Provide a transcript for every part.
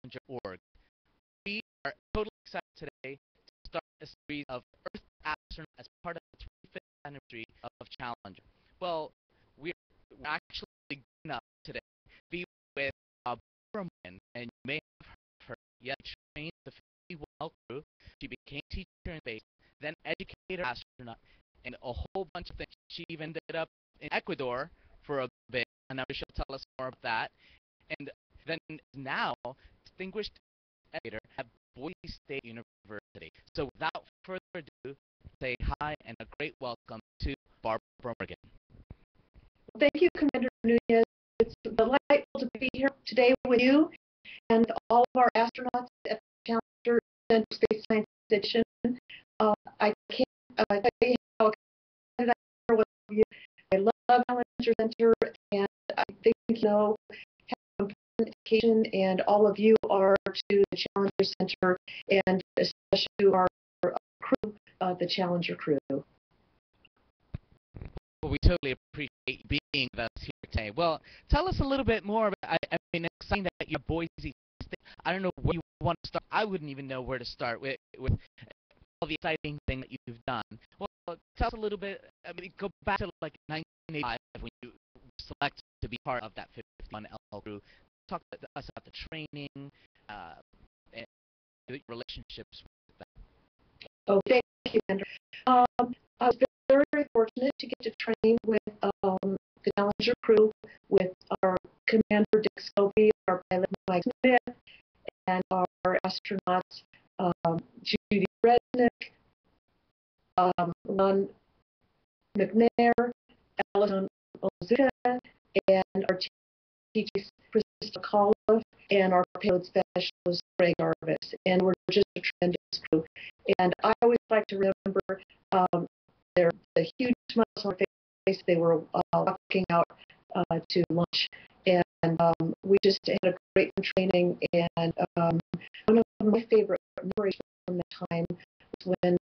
Challenger.org. We are totally excited today to start a series of Earth Astronaut as part of the 25th anniversary of Challenger. Well, we're actually going up today to be with Barbara Morgan, and you may have heard of her. Yet trained the 50-well crew. She became teacher in space, then educator astronaut, and a whole bunch of things. She even ended up in Ecuador for a bit, and I'm sure she'll tell us more about that. And then now, distinguished educator at Boise State University. So without further ado, say hi and a great welcome to Barbara Morgan. Thank you, Commander Nunez. It's delightful to be here today with you and all of our astronauts at the Challenger Center Space Science Station. I can't tell you how excited I am with you. I love Challenger Center, and I think how important education and all of you are to the Challenger Center, and especially to our crew, the Challenger crew. Well, we totally appreciate being with us here today. Well, tell us a little bit more about, I mean, it's exciting that you're Boise State. I don't know where you want to start. I wouldn't even know where to start with all the exciting thing that you've done. Well, tell us a little bit, I mean, go back to like 1985 when you were selected to be part of that 51L crew. Talk to us about the training and the relationships with that. Oh, thank you, Andrew. I was very, very fortunate to get to train with the Challenger crew, with our Commander Dick Scobie, our pilot Mike Smith, and our astronauts Judy Resnick, Ron McNair, Alison Ozuka, and our teacher Christa McAuliffe, and our payload specialist Greg Arvis. And we're just a tremendous crew. And I always like to remember the huge smiles on their face. They were walking out to lunch, and we just had a great training. And one of my favorite memories from that time was when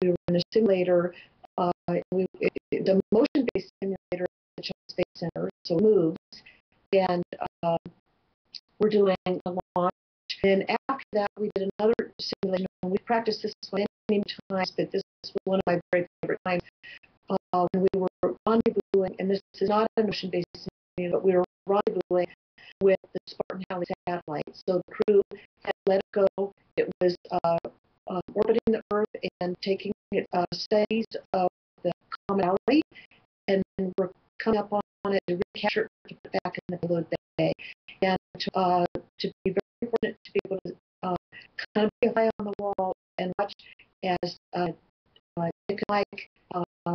we were in a simulator, the motion-based simulator at the Jones Space Center, so moves, and we're doing a launch. And after that, we did another simulation. We practiced this one many times, but this was one of my very favorite times when we were rendezvousing, and this is not a motion-based simulator, but we were rendezvousing with the Spartan Halley satellite. So the crew had let it go. It was orbiting the Earth and taking studies of the comet Halley, and then we're coming up on it to recapture it, to put it back in the payload bay. And to be very fortunate to be able to kind of be a fly on the wall and watch as Dick and Mike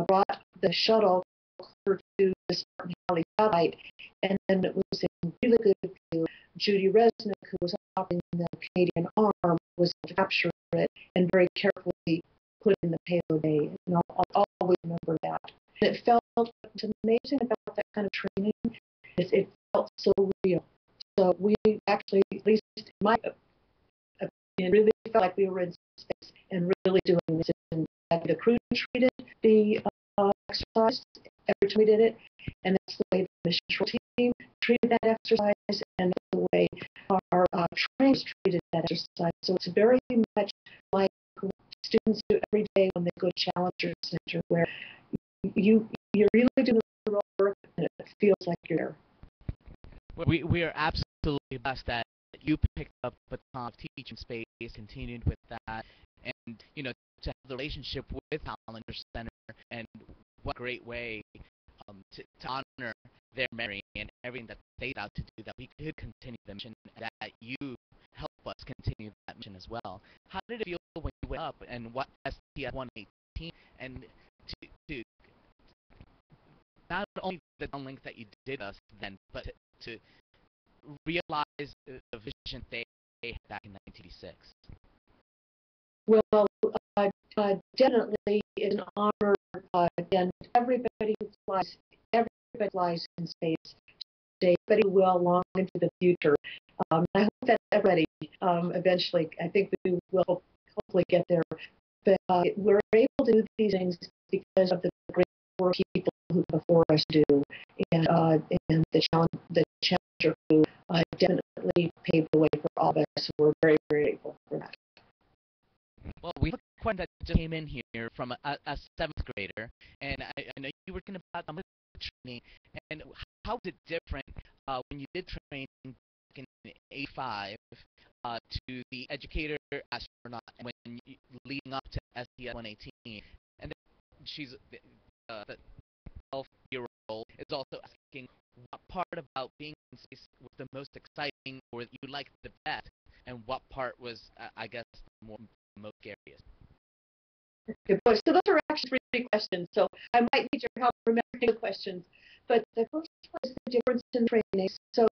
brought the shuttle closer to the Spartan Halley satellite, and then it was in really good view. Judy Resnick, who was operating the Canadian arm, was able to capture it and very carefully put it in the payload bay. And I'll always remember that. And it felt, what's amazing about that kind of training is it felt so real. So we actually, at least in my opinion, really felt like we were in space and really doing this. And the crew treated the exercise every time we did it, and that's the way the mission control team treated that exercise, and that's the way our trainers treated that exercise. So it's very much like students do every day when they go to Challenger Center, where you're really doing the work and it feels like you're there. We are absolutely blessed that you picked up the baton of teaching space, continued with that, and to have the relationship with Challenger Center, and what a great way to honor their memory and everything that they set out to do, that we could continue the mission, that you help us continue that mission as well. How did it feel when you went up and what STS-118, and to not only the downlink that you did us then, but to realize the vision they had back in 1986? Well, definitely it's an honor, and everybody who flies in space today, everybody will long into the future. I hope that everybody eventually, I think we will hopefully get there. But we're able to do these things because of the great work people who before us do, and the Challenger crew definitely really paved the way for all of us. So we're very, very grateful for that. Well, we have a question that just came in here from a seventh grader, and I know you were talking about some of the training, and how was it different when you did training back in '85 to the Educator Astronaut when leading up to STS 118? And then she's the 12-year-old is also asking what part about being in space was the most exciting or that you liked the best, and what part was, I guess, the most scariest. Good boy. So those are actually three questions. So I might need your help remembering the questions. But the first one is the difference in training. So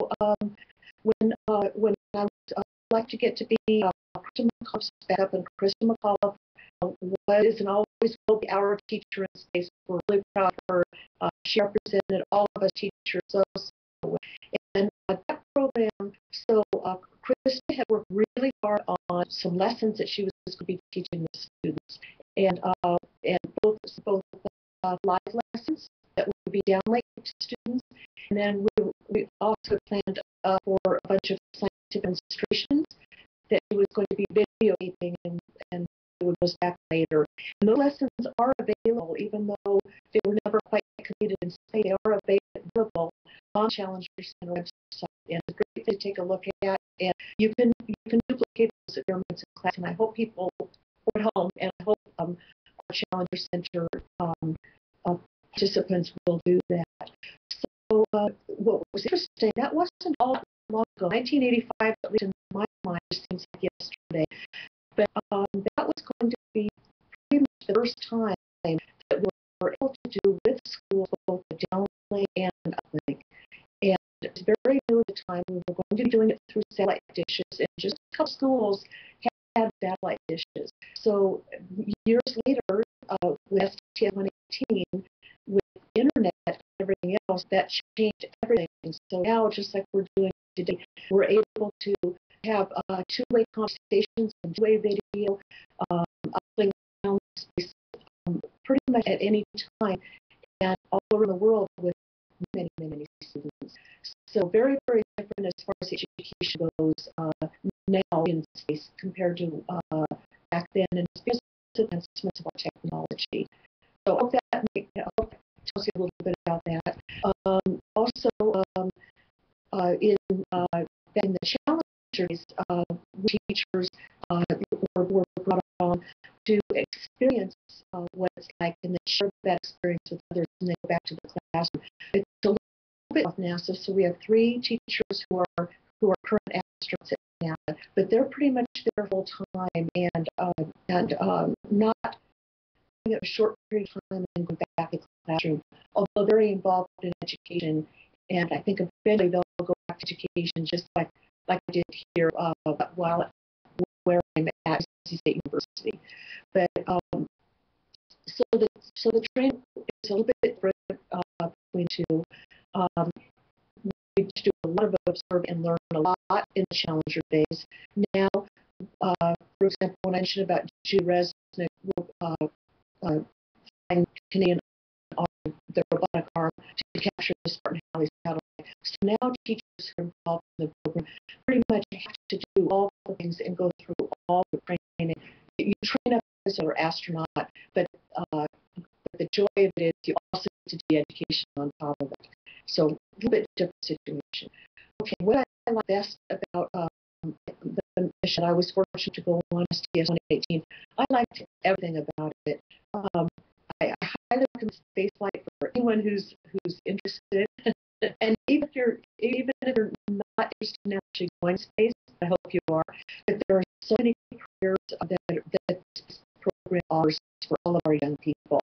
when I would like to get to be Krista McAuliffe's backup, and Krista McAuliffe was and always will be our teacher in space. We're really proud of her. She represented all of us teachers so well. And that program, so Krista had worked really hard on some lessons that she was going to be teaching the students, and both live lessons that would be downloaded to students, and then we also planned for a bunch of scientific demonstrations that she was going to be videotaping and we would back later. And those lessons are available, even though they were never quite completed in space. They are available on Challenger Center website, and it's great to take a look at. And you can duplicate those experiments in class. And I hope people at home, and I hope our Challenger Center participants will do that. So what was interesting, that wasn't all that long ago. 1985, at least in my mind, just seems like yesterday. But that was going to be pretty much the first time that we were able to do with schools both the downlink and uplink. And it's very new at the time. We were going to be doing it through satellite dishes, and just a couple schools had satellite dishes. So years later, with STS 118, with internet and everything else, that changed everything. So now, just like we're doing today, we're able to have two-way conversations and two-way video, uplink down space, pretty much at any time, and all around the world with many, many, many students. So very, very different as far as education goes now in space compared to back then, and it's because of advancements of our technology. So I hope that tells you a little bit about that. Also, in the challengers, teachers were brought on to experience what it's like, and then share that experience with others, and then go back to the classroom. It's a little bit of NASA, so we have 3 teachers who are current astronauts at NASA, but they're pretty much there full time and not a short period of time and then go back to the classroom. Although very involved in education, and I think eventually they'll go back to education just like I did here while where I'm at NC State University. But so the training is a little bit different between two. We do a lot of observe and learn a lot in the Challenger days. Now, for example, when I mentioned about Judy Resnick flying Canadian on the robotic arm to capture the Spartan Halley satellite. So now teachers who are involved in the program pretty much have to do all the things and go through all the training. You train up as an astronaut, but the joy of it is you also get to do education on top of it. So a little bit different situation. Okay, what I like best about the mission, I was fortunate to go on STS 118. I liked everything about it. I highly recommend Spaceflight for anyone who's interested. And even if you're not interested in actually going to space, I hope you are. But there are so many careers that this program offers for all of our young people.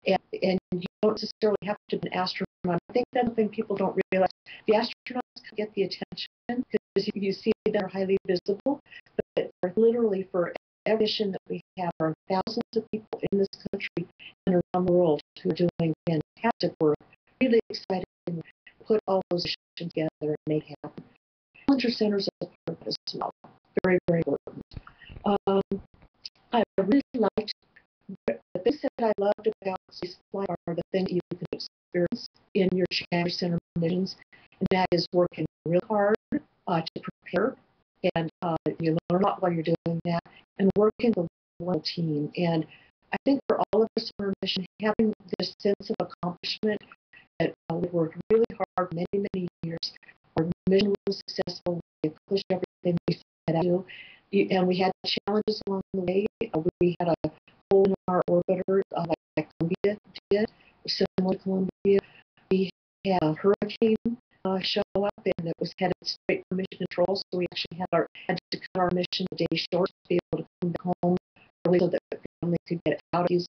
And you don't necessarily have to be an astronaut. I think that's something people don't realize. The astronauts can get the attention because you see them are highly visible, but literally for every mission that we have, there are thousands of people in this country and around the world who are doing fantastic work. Really excited to put all those missions together and make it happen. Challenger Centers are part of it as well. Very, very important. I really liked the things that I loved about Spaceflight are the things you can experience in your Challenger Center missions, and that is working real hard to prepare, and you learn a lot while you're doing that, and working the one team. And I think for all of us on our mission, having this sense of accomplishment that we worked really hard many, many years, our mission was successful, we accomplished everything we set out to do, and we had challenges along the way. We had a hole in our orbiter, like Columbia did, similar to Columbia. We had a hurricane show up, and it was headed straight for mission control, so we actually had to cut our mission a day short to be able to come back home early so that the family could get out of Houston.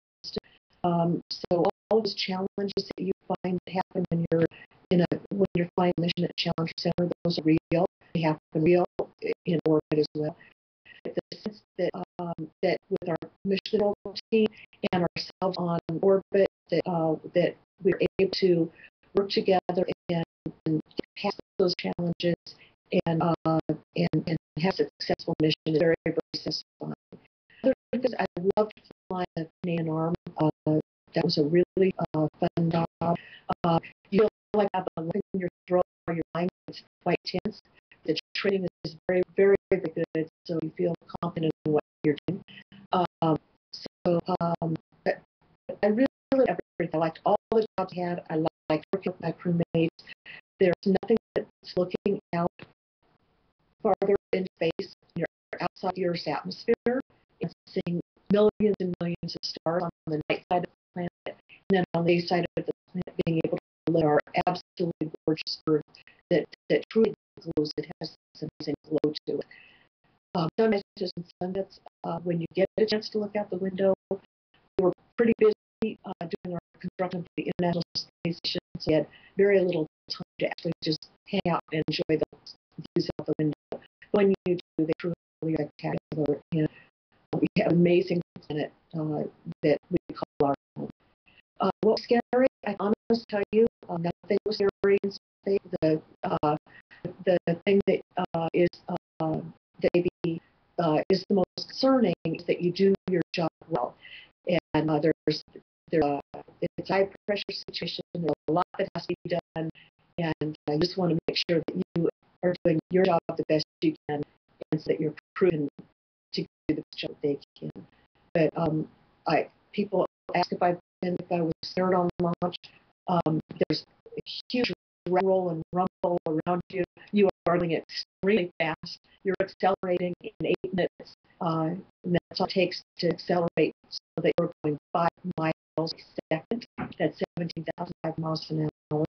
So all those challenges that you find that happen when you're flying a mission at Challenger Center, those are real. They happen real in orbit as well. The sense that with our mission control team and ourselves on orbit, that we're able to work together and get past those challenges and have a successful mission is very, very satisfying. Because I loved flying the Canadian Arm. That was a really fun job. You feel like you have a lump in your throat or your mind is quite tense. The training is very, very, very good, so you feel confident in what you're doing. I really loved everything. I liked all the jobs I had. I liked working with my crewmates. There's nothing that's looking out farther in space. You're outside the Earth's atmosphere and seeing millions and millions of stars on the night side of the planet, and then on the day side of the planet being able to look at our absolutely gorgeous Earth that truly glows. It has this amazing glow to it. Sunrises and sunsets, when you get a chance to look out the window, we were pretty busy doing our construction of the International Space Station, so we had very little time to actually just hang out and enjoy the views out the window. When you do, they truly spectacular, and we have an amazing planet that we call our home. What was scary? I honestly tell you, nothing was scary in space. The thing that is maybe is the most concerning is that you do your job well, and it's a high pressure situation. There's a lot that has to be done, and I just want to make sure that you are doing your job the best you can, and so that you're proven to do the best job they can. But people ask if I was scared on launch. There's a huge roll and rumble around you. You are going extremely fast. You're accelerating in 8 minutes. And that's all it takes to accelerate so that you're going 5 miles a second. That's 17,005 miles an hour.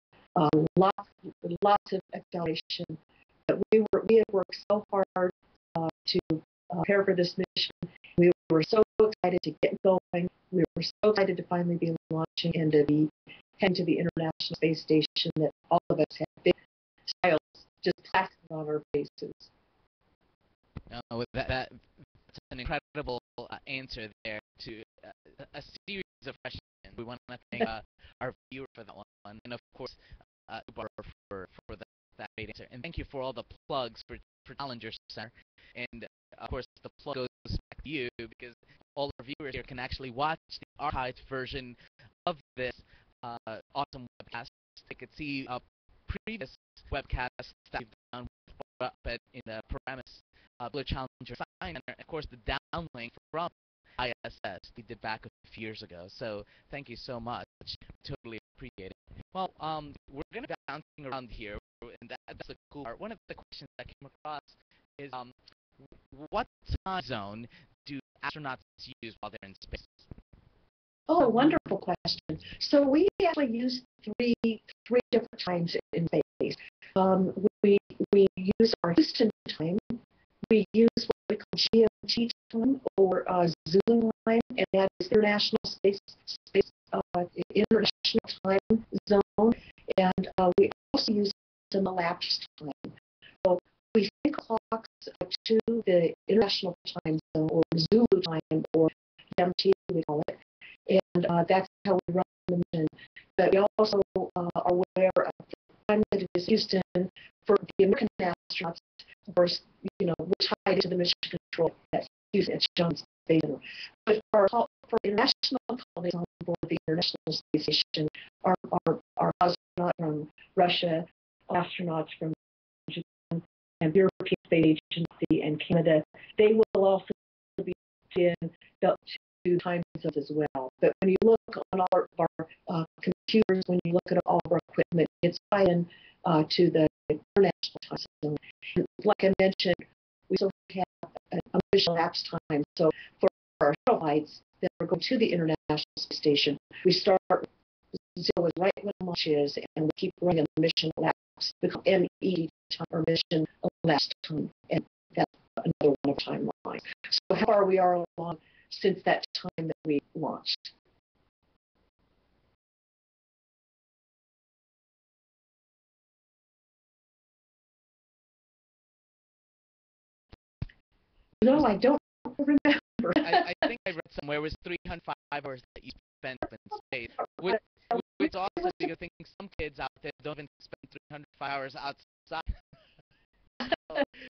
Lots of acceleration. But we had worked so hard to prepare for this mission. We were so excited to get going. We were so excited to finally be launching and to be heading to the International Space Station that all of us had big smiles just plastered on our faces. That's an incredible answer there to a series of questions. We want to thank our viewer for that one, and of course, for that great answer. And thank you for all the plugs for Challenger Center. And of course, the plug goes back to you because all our viewers here can actually watch the archived version of this awesome webcast. They could see previous webcasts that we've done up in the Paramus Blue Challenger Science Center. Of course, the downlink from ISS we did back a few years ago. So thank you so much. Totally appreciate it. Well, we're going to be bouncing around here, and that's the cool part. One of the questions that came across is what time zone do astronauts use while they're in space? Oh, wonderful question. So we actually use three different times in space. We use our Houston time. We use what we call GMT time or Zoom time, and that is International Space International Time Zone. And we also use the elapsed time. So we sync clocks to the International Time Zone or Zulu time or GMT we call it. And that's how we run the mission. But we also are aware of the time that it is Houston for the American astronauts. Of course, we're tied into the mission control at Houston at Jones Space Center. But for international colleagues on board the International Space Station, our astronauts from Russia, astronauts from Japan, and European Space Agency and Canada, they will also be in up to time zones as well. But when you look on all of our computers, when you look at all of our equipment, it's tied in to the international time zone. And like I mentioned, we still have a mission elapsed time. So for our satellites that are going to the International Space Station, we start zero is right when launch is, and we keep running a mission elapsed, MEE time or mission elapsed time, and that's another one of timeline. So how far we are along since that time that we launched. No, I don't remember. I think I read somewhere it was 305 hours that you spent in space. Which also because I think some kids out there don't even spend 305 hours outside.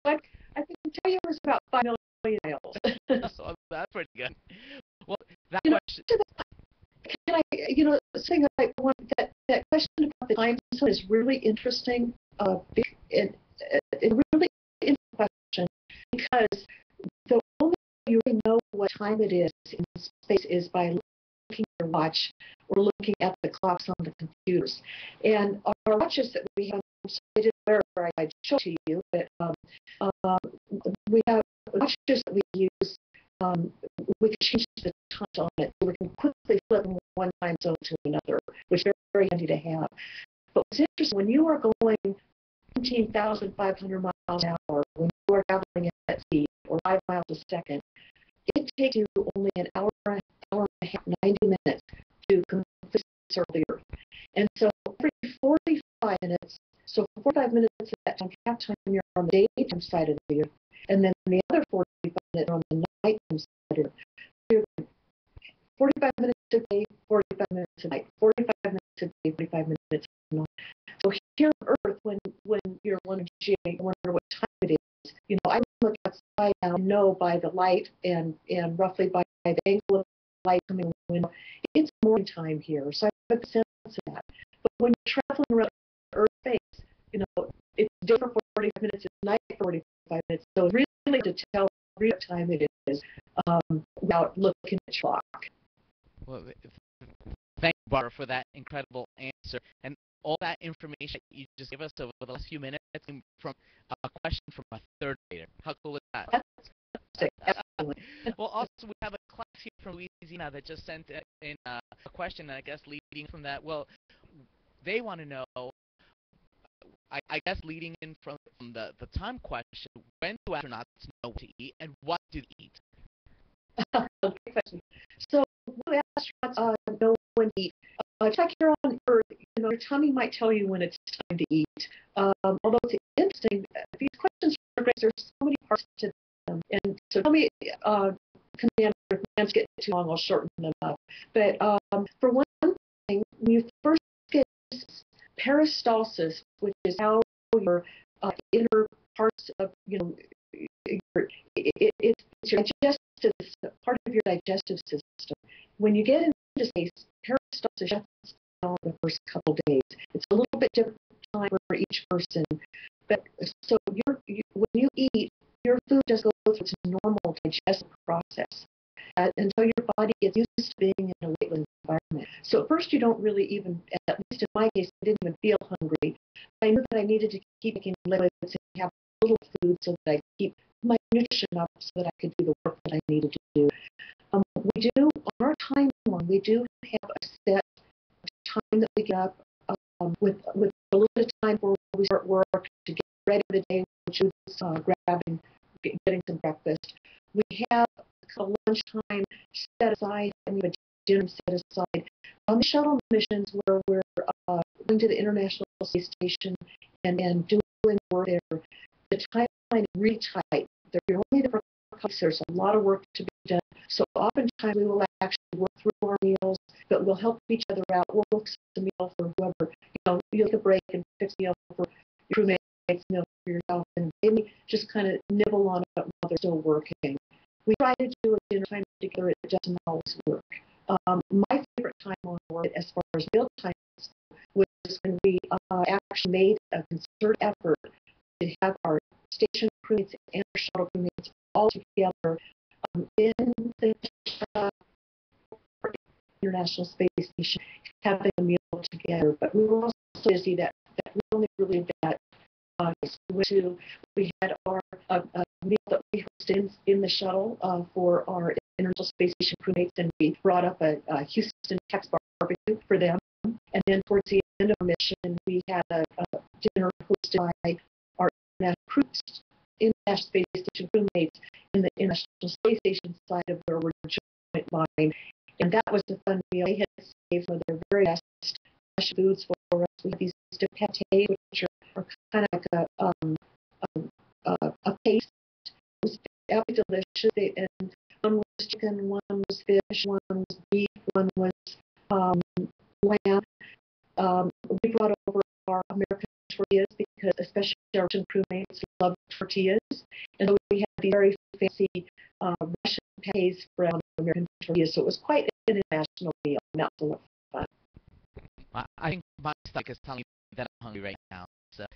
I can tell you it was about 5 million miles. So that's pretty good. Well, that you know, question. Can I, saying like that question about the time zone is really interesting. It's a really interesting question because the only way you really know what time it is in space is by looking at your watch or looking at the clocks on the computers. And our watches that we have, I didn't wear I showed to you, but we have watches that we use. We can change the times on it, so we can quickly flip from one time zone to another, which is very handy to have. But what's interesting, when you are going 17,500 miles an hour, when you are traveling at that speed, or 5 miles a second, it takes you only an hour and a half, 90 minutes to complete the circle of the Earth. And so every 45 minutes, so 45 minutes of that time, half time you're on the daytime side of the Earth, and then the other 45 minutes on the nighttime side of the Earth. 45 minutes a day, 45 minutes a night, 45 minutes a day, 45 minutes a night. So here on Earth, when you're wondering what time it is, I look outside now and know by the light and roughly by the angle of light coming in the window, it's morning time here. So I have a sense of that. But when you're traveling around Earth space, it's day for 45 minutes, it's night for 45 minutes. So it's really to tell what time it is without looking at the clock. Well, thank you, Barbara, for that incredible answer. And all that information you just gave us over the last few minutes came from a question from a third grader. How cool is that? Well, also, we have a class here from Louisiana that just sent in a question, I guess, leading from that. Well, they want to know, I guess, leading in from the time question, when do astronauts know what to eat, and what do they eat? Good question. So, when astronauts know when to eat, just like here on Earth, your tummy might tell you when it's time to eat. Although it's interesting, these questions are great. There's so many parts to them. And so tell me, Commander, if plans get too long, I'll shorten them up. But for one thing, when you first get peristalsis, which is how your inner parts of, it's your digestive, part of your digestive system. When you get into space, peristalsis shuts down the first couple of days. It's a little bit different time for each person. But so when you eat, your food just goes through its normal digestive process until your body gets used to being in a weightless environment. So at first you don't really even, at least in my case, I didn't even feel hungry. I knew that I needed to keep making liquids and have little food so that I keep my nutrition up so that I could do the work that I needed to do. We do, on our timeline, we do have a set time that we get up with a little bit of time where we start work to get ready for the day, which is getting some breakfast. We have a lunchtime set aside, and we have a dinner set aside. On the shuttle missions where we're going to the International Space Station and doing work there, the timeline is really tight. You're only there for a couple. There's a lot of work to be done. So oftentimes we will actually work through our meals, but we'll help each other out. We'll fix a meal for whoever. You take a break and fix a meal for your crewmates, meal for yourself, and maybe just kind of nibble on it while they're still working. We try to do a dinner time together. It doesn't always work. My favorite time on board, as far as meal time, was when we actually made a concerted effort to have our station crewmates and our shuttle crewmates all together in the International Space Station having a meal together. But we were also busy that we only really that we had our meal that we hosted in the shuttle for our International Space Station crewmates, and we brought up a Houston Tex barbecue for them. And then towards the end of our mission, we had a dinner hosted by our International Space Station crewmates in the International Space Station side of where we're joint line. And that was a fun meal. They had saved some of their very best foods for us. We had these pate, which are kind of like a paste. It was absolutely delicious. And one was chicken, one was fish, one was beef, one was lamb. We brought over our American tortillas because especially our Russian crewmates love tortillas. And so we had these very fancy Russian pates from American tortillas. So it was quite an international meal, and that was a lot of fun. I think my stomach is telling me that I'm hungry right now. So.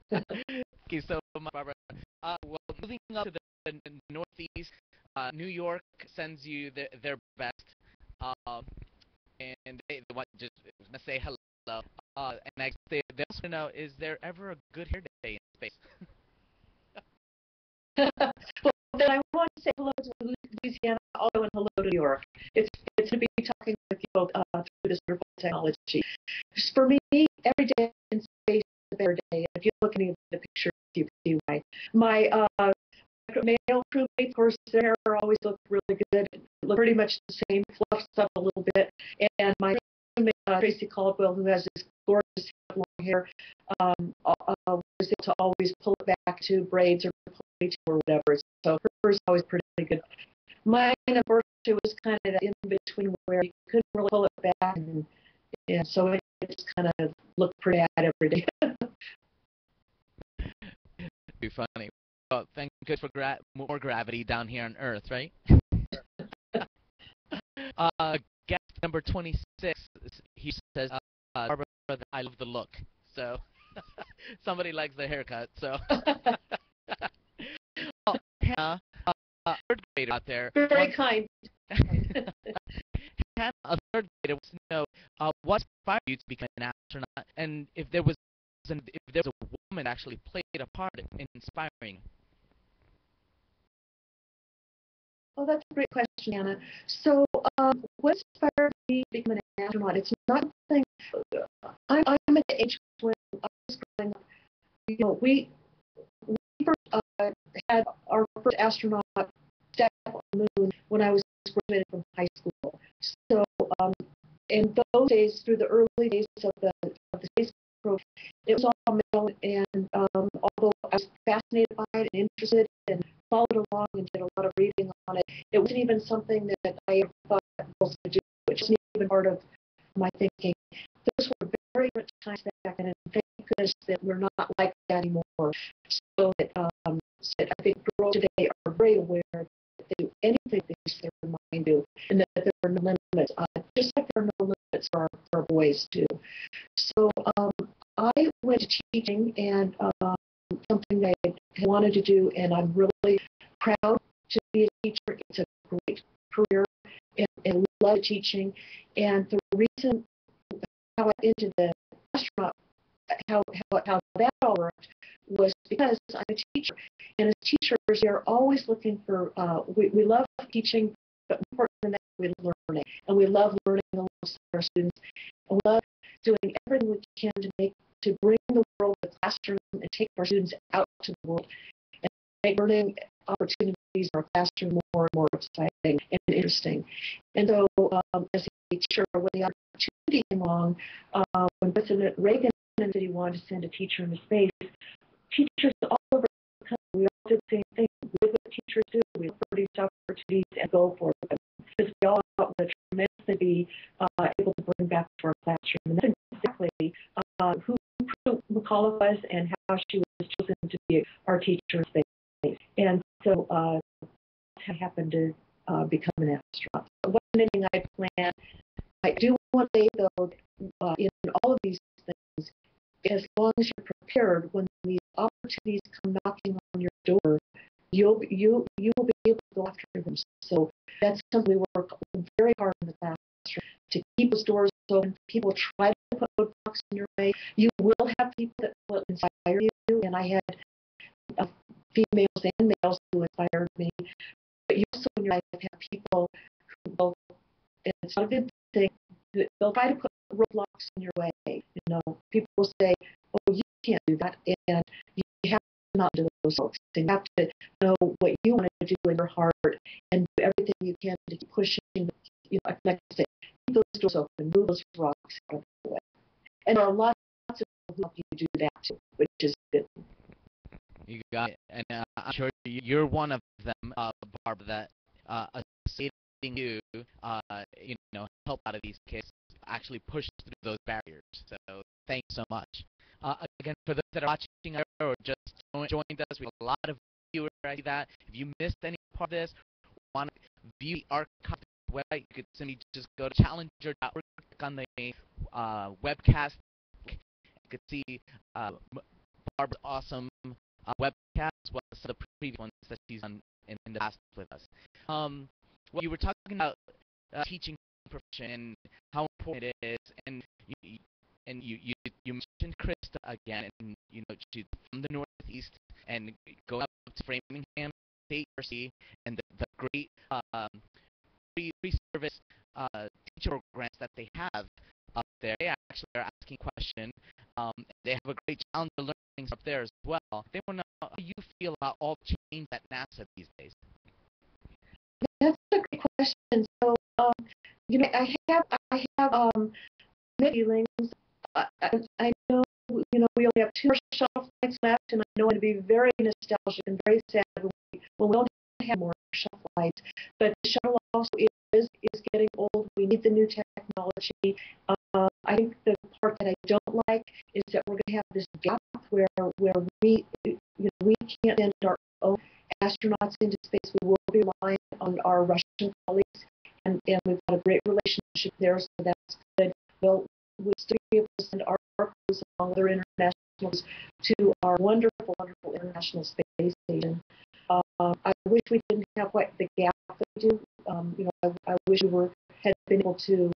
Thank you so much, Barbara. Well, moving up to the Northeast, New York sends you their best, and they want just to say hello. And they also want to know, is there ever a good hair day in space? Well, then I want to say hello to Louisiana, also, and hello to New York. It's to be talking with you both through this wonderful technology. For me, every day in space is a better day. If you look at any of the pictures, you can see my male crewmates, of course, their hair always look really good. Look pretty much the same, fluffed up a little bit. And my crewmate, Tracy Caldwell, who has this gorgeous long hair, was able to always pull it back to braids or ponytail or whatever. So hers is always pretty good. Mine, of course, it was kind of in between where you couldn't really pull it back, and so it just kind of looked pretty bad every day. Too funny. Well, thank you for more gravity down here on Earth, right? Guest number 26, he says, Barbara, I love the look. So somebody likes the haircut. So well, Hannah, third grader out there. Very kind. Hannah, a third grader, wants to know what inspired you to become an astronaut, and if there was a woman that actually played a part in inspiring. Oh, that's a great question, Anna. So, what inspired me to become an astronaut? It's not something. I'm at the age when I was growing up. You know, we first had our first astronaut step on the moon when I was graduated from high school. So, in those days, through the early days of the space program, it was all male, and although I was fascinated by it and interested and followed along and did a lot of reading on it, it wasn't even something that I ever thought girls could do. It wasn't even part of my thinking. Those were very different times back then, and thank goodness that we're not like that anymore. So that I think girls today are very aware that they do anything they set their mind to, and that there are no limits, just like there are no limits for our boys too. So I went to teaching, and something that I wanted to do, and I'm really proud to be a teacher. It's a great career, and love teaching. And the reason how I got into the astronaut, how that all worked, was because I'm a teacher, and as teachers, we are always looking for. We love teaching, but more important than that, we love learning, and we love learning alongside our students, and we love doing everything we can to bring the world to the classroom and take our students out to the world and make learning opportunities in our classroom more and more exciting and interesting. And so, as a teacher, when the opportunity came along, when President Reagan said he wanted to send a teacher into space, teachers all over the country, we all did the same thing. We did what teachers do. We look for these opportunities and go for them. Because we all thought what a tremendous thing to be able to bring back to our classroom. And that's exactly who McAuliffe was and how she was chosen to be our teacher in space. And so I happened to become an astronaut. So it wasn't anything I planned. I do want to say, though, in all of these things, as long as you're prepared, when these opportunities come knocking on your door, you will be able to go after them. So that's something we work very hard in the classroom to keep those doors open. People try to put roadblocks in your way. You will have people that will inspire you, and I had females and males who inspired me. But you also in your life have people who will, and it's not a good thing, they'll try to put roadblocks in your way. People will say, "Oh, you can't do that," and you have to not do those folks. You have to know what you want to do in your heart and do everything you can to keep pushing. Like I say, keep those doors open, move those rocks out of the way. And there are lots of people who help you do that too, which is good. You got it, and I'm sure you're one of them, Barb, that associating you, help out of these kids actually push through those barriers. So thanks so much. Again, for those that are watching or just joined us, we have a lot of viewers. I see that. If you missed any part of this, want to view the archive website, you could simply just go to challenger.org, click on the webcast. You could see Barbara's awesome webcast, as well as the previous ones that she's done in the past with us. Well, you were talking about teaching profession and how important it is, and you mentioned Krista again, and she's from the Northeast and going up to Framingham State University and the great free service teacher programs that they have up there. They actually are asking a question. They have a great challenge of learning up there as well. They want to know how you feel about all the change at NASA these days. That's a great question. So, I have mixed feelings. I know, we only have 2 more shuttle flights left, and I know it'd be very nostalgic and very sad when we don't have more shuttle flights. But the shuttle also is getting old. We need the new technology. I think the part that I don't like is that we're going to have this gap where we can't send our own astronauts into space. We will be relying on our Russian colleagues, and we've got a great relationship there, so that's good. We'll still be able to send our crews along with our internationals to our wonderful, wonderful International Space Station. I wish we didn't have quite the gap that we do. I wish we had been able to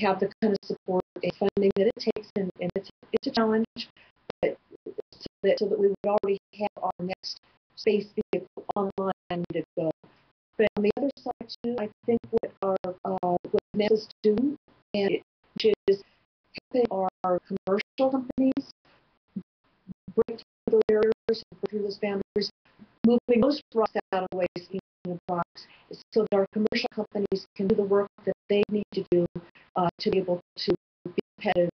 have the kind of support and funding that it takes, and it's a challenge, but so that we would already have our next space vehicle online ready to go. But on the other side too, I think what NASA's doing, which is helping our commercial companies break through those barriers and break through those boundaries, moving those rocks out of the way, speaking of rocks, so that our commercial companies can do the work that they need to do to be able to be competitive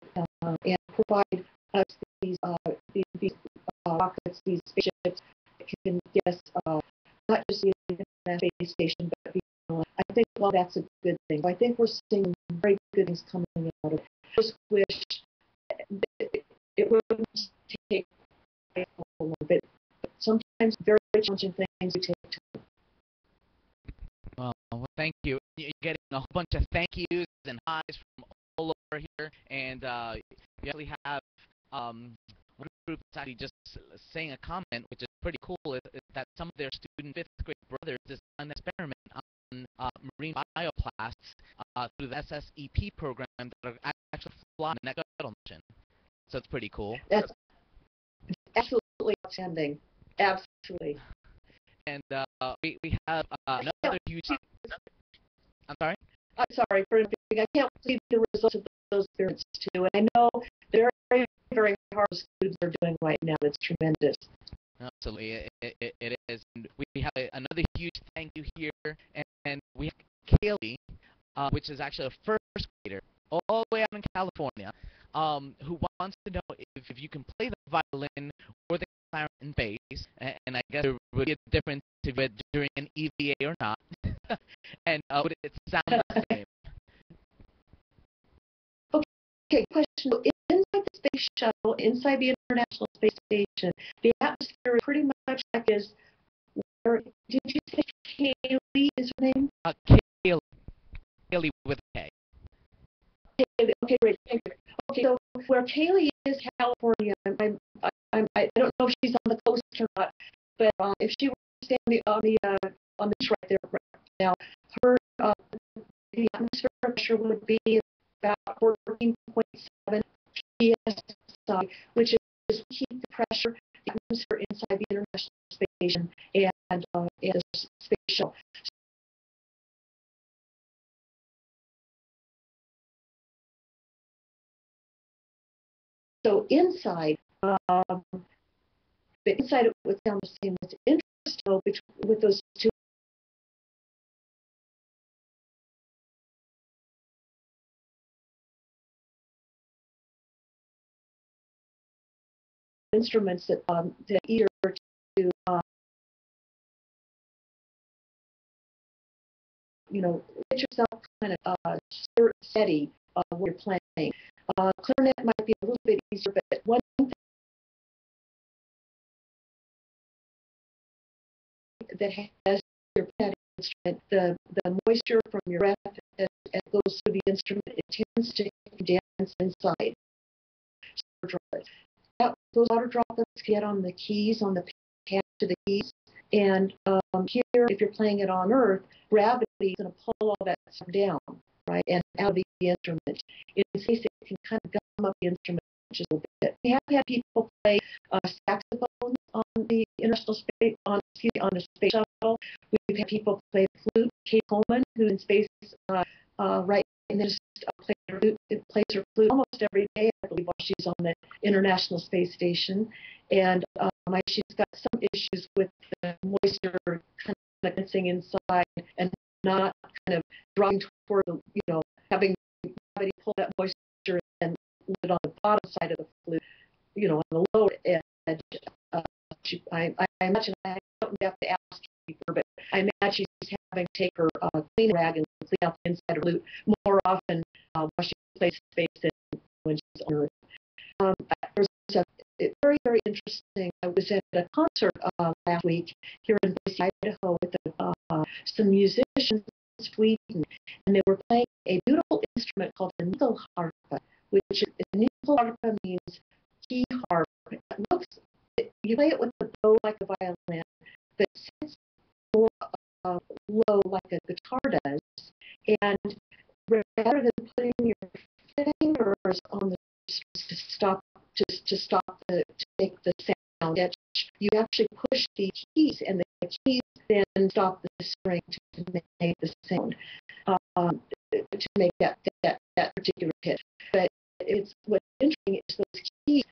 and provide us these rockets, these spaceships that can get us not just the International Space Station, but beyond. I think that's a good thing. I think we're seeing very good things coming out of it. I just wish it wouldn't take a little bit, but sometimes very challenging things we take to. Well, thank you. You're getting a whole bunch of thank yous and highs from all over here, and you actually have one group that's actually just saying a comment, which is pretty cool, is that some of their student 5th grade brothers designed an experiment on marine bioplastics through the SSEP program that are actually flying the next shuttle mission. So it's pretty cool. That's absolutely outstanding. Absolutely. And we have another huge. I'm sorry? I'm sorry for interrupting. I can't see the results of those experiments too. And I know they're very, very hard students are doing right now. It's tremendous. Absolutely, it is. And we have another huge thank you here, and we have Kaylee, which is actually a first grader, all the way out in California, who wants to know if you can play the violin or the clarinet in bass, and I guess there would be a difference if it during an EVA or not, and would it sound the same? Okay, question. Inside the space shuttle, inside the International Space Station, the atmosphere is pretty much like is. Where did you say Kaylee is her name? Kaylee with a K. Okay, great. Thank you. Okay, so where Kaylee is, California, I don't know if she's on the coast or not, but if she were standing on the beach right there right now, her the atmospheric pressure would be about 14.7 psi, which is keep the pressure, the atmosphere inside the International Space Station and the space shuttle. So inside, the inside it would sound the same. It's interesting though, with those two instruments that either to get yourself kind of steady when you're playing. Clarinet might be a little bit easier, but one thing that has your instrument, the moisture from your breath as it goes through the instrument, it tends to condense inside. Those water droplets get on the keys, on the pad to the keys, and here, if you're playing it on Earth, gravity is going to pull all that stuff down, right, and out of the instrument. In space, it can kind of gum up the instrument just a little bit. We have had people play saxophone on the International Space, on the space shuttle. We've had people play flute. Kate Coleman, who's in space right now, plays her flute almost every day, I believe, while she's on the International Space Station. And she's got some issues with the moisture kind of condensing inside and not kind of dropping toward the, having gravity pull that moisture and let it on the bottom side of the flute, on the lower edge. I imagine, I don't have to ask her, but I imagine she's having to take her clean rag and clean out the inside of the flute more often while she plays space than when she's on Earth. There's a very, very interesting. I was at a concert last week here in Boise, Idaho, with some musicians in Sweden, and they were playing a beautiful instrument called the nyckelharpa, which nyckelharpa means key harp. You play it with the bow like a violin, but sits more low like a guitar does, and rather than putting your fingers on the strings to make the sound, you actually push the keys, and the keys then stop the string to make the sound, to make that particular pitch. But what's interesting is those keys,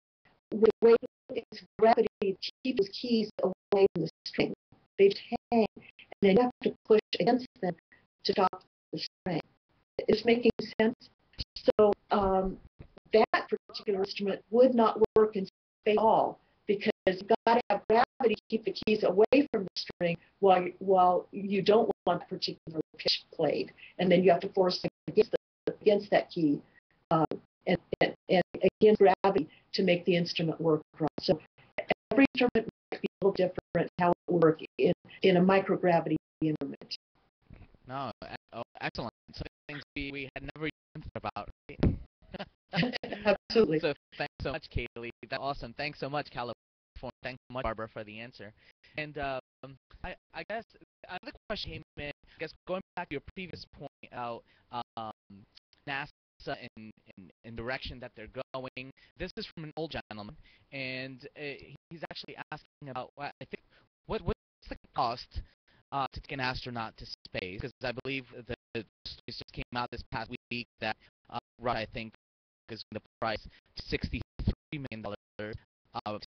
the way it's gravity to keep those keys away from the string. They just hang, and then you have to push against them to stop the string. Is making sense? So that particular instrument would not work in space at all, because you've got to have gravity to keep the keys away from the string while you don't want a particular pitch played, and then you have to force it against that key and against gravity to make the instrument work right. So every instrument might be a little different how it would work in a microgravity environment. No, excellent. So things we had never even thought about. Right? Absolutely. So thanks so much, Kaylee. That's awesome. Thanks so much, California. Thanks so much, Barbara, for the answer. And I guess another question came in. I guess going back to your previous point about NASA and direction that they're going. This is from an old gentleman, and he's actually asking about I think what's the cost to take an astronaut to space? Because I believe the stories just came out this past week that I think is the price $63 million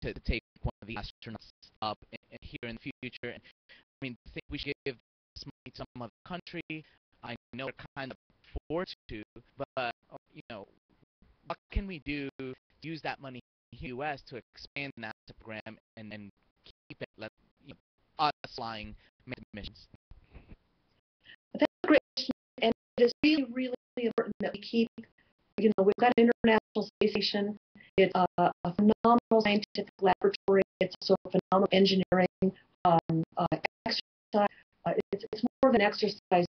to take one of the astronauts up here in the future. And, I mean, I think we should give this money to some other country. I know we're kind of forced to, but what can we do to use that money here in the U.S. to expand the NASA program and keep it us flying missions? That's a great question, and it is really, really important that we keep. We've got an International Space Station. It's a phenomenal scientific laboratory. It's also a phenomenal engineering exercise. It's more than exercise.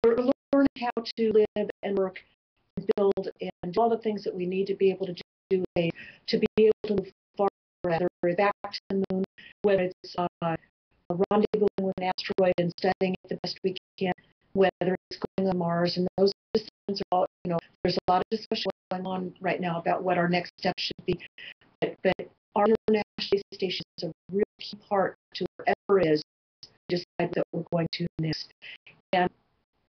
We're learning how to live and work and build and do all the things that we need to be able to do to be able to move far, whether we're back to the moon, whether it's rendezvousing with an asteroid and studying it the best we can, whether it's going on Mars, and those decisions are all, there's a lot of discussion going on right now about what our next step should be. But our International Space Station is a real key part to wherever it is we decide that we're going to next. And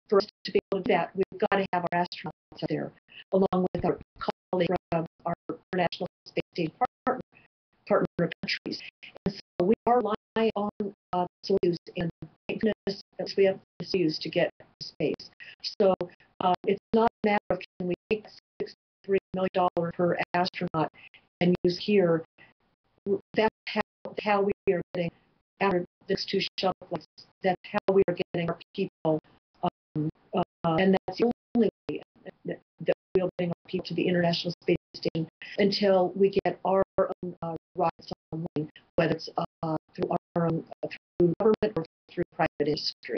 for us to be able to do that, we've got to have our astronauts out there, along with our colleagues from our International Space Station partner countries. And so we are relying on Soyuz, and thank goodness we have the Soyuz to get to space. So it's not a matter of can we take $63 million per astronaut and use here. That's how we are getting our next two shuttle flights. That's how we are getting our people, and that's the only way that we'll bring our people to the International Space Station until we get our own rockets online, whether it's through our own through government or through private industry.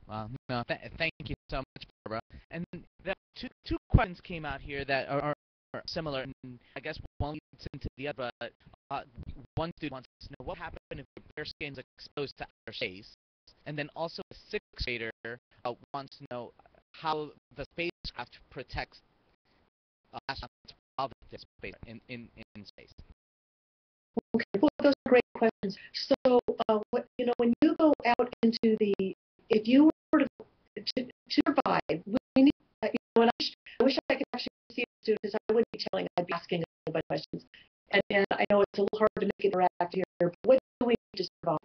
Well, no, thank you so much, Barbara. And the two questions came out here that are similar, and I guess one leads into the other. But one student wants to know what happened if their skin is exposed to outer space, and then also a sixth grader wants to know how the spacecraft protects astronauts while they're in space. Okay, well, those are great questions. So, when you go out into if you were to survive, we need, and I wish I could actually see the students, because I wouldn't be telling, I'd be asking a bunch of questions. And I know it's a little hard to make it interactive here, but what do we need to survive?